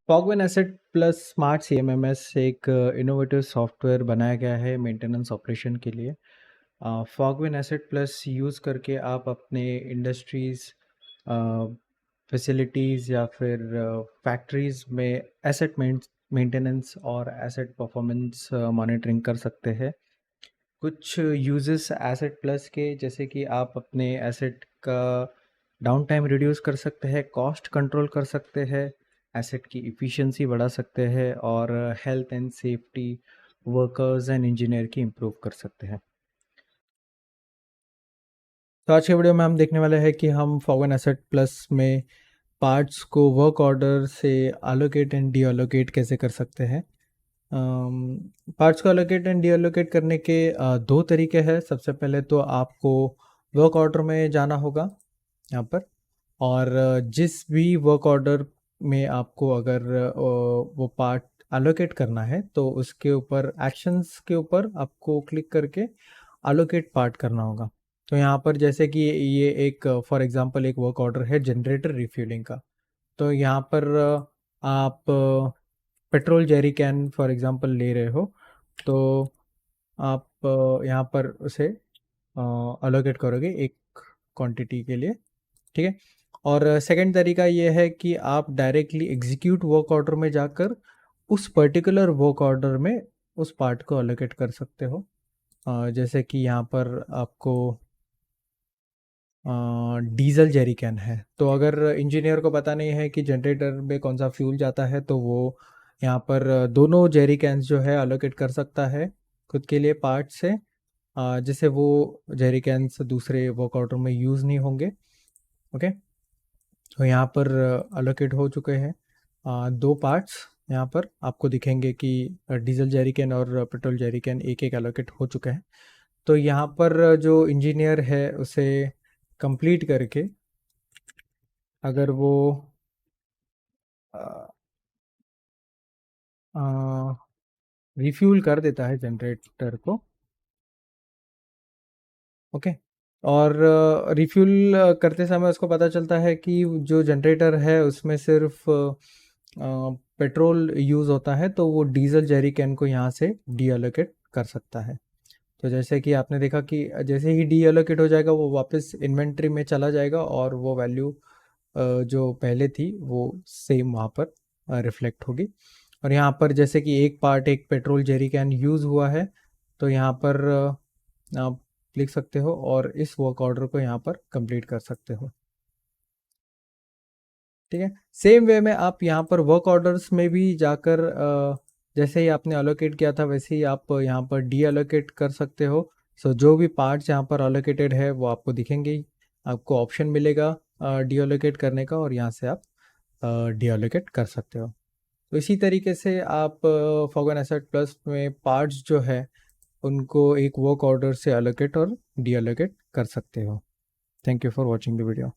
फॉगवन asset plus smart सीएमएमएस एक innovative software बनाया गया है मेंटेनेंस ऑपरेशन के लिए। फॉगवन एसेट प्लस यूज़ करके आप अपने इंडस्ट्रीज़, फैसिलिटीज़ या फिर फैक्ट्रीज़ में एसेट मेंटेनेंस और एसेट परफॉर्मेंस मॉनिटरिंग कर सकते हैं। कुछ यूजेस एसेट प्लस के जैसे कि आप अपने एसेट का डाउन टाइम रिड्यूस कर सकते हैं, कॉस्ट कंट्रोल कर सकते हैं, एसेट की इफ़िशियंसी बढ़ा सकते हैं और health and safety workers and engineer की इम्प्रूव कर सकते हैं। तो आज के वीडियो में हम देखने वाले हैं कि हम फॉगवन एसेट प्लस में पार्ट्स को वर्क ऑर्डर से एलोकेट एंड डी एलोकेट कैसे कर सकते हैं। पार्ट्स को एलोकेट एंड डी एलोकेट करने के दो तरीके हैं। सबसे पहले तो आपको वर्क ऑर्डर में जाना होगा यहाँ पर, और जिस भी वर्क ऑर्डर में आपको अगर वो पार्ट एलोकेट करना है तो उसके ऊपर एक्शंस के ऊपर आपको क्लिक करके एलोकेट पार्ट करना होगा। तो यहाँ पर जैसे कि ये एक फॉर एग्जांपल एक वर्क ऑर्डर है जनरेटर रिफ्यूलिंग का। तो यहाँ पर आप petrol Jerry can for example ले रहे हो, तो आप यहाँ पर उसे अलोकेट करोगे एक क्वांटिटी के लिए, ठीक है। और सेकंड तरीका ये है कि आप डायरेक्टली एग्जीक्यूट वर्क ऑर्डर में जाकर उस पर्टिकुलर वर्क ऑर्डर में उस पार्ट को अलोकेट कर सकते हो। जैसे कि यहाँ पर आपको डीजल जेरी कैन है, तो अगर इंजीनियर को पता नहीं है कि जनरेटर में कौन सा फ्यूल जाता है तो वो यहाँ पर दोनों जेरी कैन्स जो है अलोकेट कर सकता है खुद के लिए पार्ट से, जिससे वो जेरी कैन्स दूसरे वर्क ऑर्डर में यूज़ नहीं होंगे। ओके, तो यहाँ पर अलोकेट हो चुके हैं दो पार्ट्स। यहाँ पर आपको दिखेंगे कि डीजल जेरी कैन और पेट्रोल जेरी कैन एक एक अलोकेट हो चुके हैं। तो यहाँ पर जो इंजीनियर है उसे कंप्लीट करके अगर वो रिफ्यूल कर देता है जनरेटर को, ओके, और रिफ्यूल करते समय उसको पता चलता है कि जो जनरेटर है उसमें सिर्फ पेट्रोल यूज़ होता है, तो वो डीजल जेरी कैन को यहाँ से डी एलोकेट कर सकता है। तो जैसे कि आपने देखा कि जैसे ही डी एलोकेट हो जाएगा वो वापस इन्वेंट्री में चला जाएगा और वो वैल्यू जो पहले थी वो सेम वहाँ पर रिफ्लेक्ट होगी। और यहाँ पर जैसे कि एक पार्ट एक पेट्रोल जेरी कैन यूज़ हुआ है, तो यहाँ पर आप लिख सकते हो और इस वर्क ऑर्डर को यहाँ पर कंप्लीट कर सकते हो, ठीक है। सेम वे में आप यहाँ पर वर्क ऑर्डर्स में भी जाकर जैसे ही आपने अलोकेट किया था वैसे ही आप यहाँ पर डी अलोकेट कर सकते हो। सो जो भी पार्ट्स यहाँ पर अलोकेटेड है वो आपको दिखेंगे ही, आपको ऑप्शन मिलेगा डी अलोकेट करने का और यहाँ से आप डी अलोकेट कर सकते हो। तो इसी तरीके से आप फॉगवन एसेट प्लस में पार्ट्स जो है उनको एक वर्क ऑर्डर से अलोकेट और डी अलोकेट कर सकते हो। Thank you for watching the video.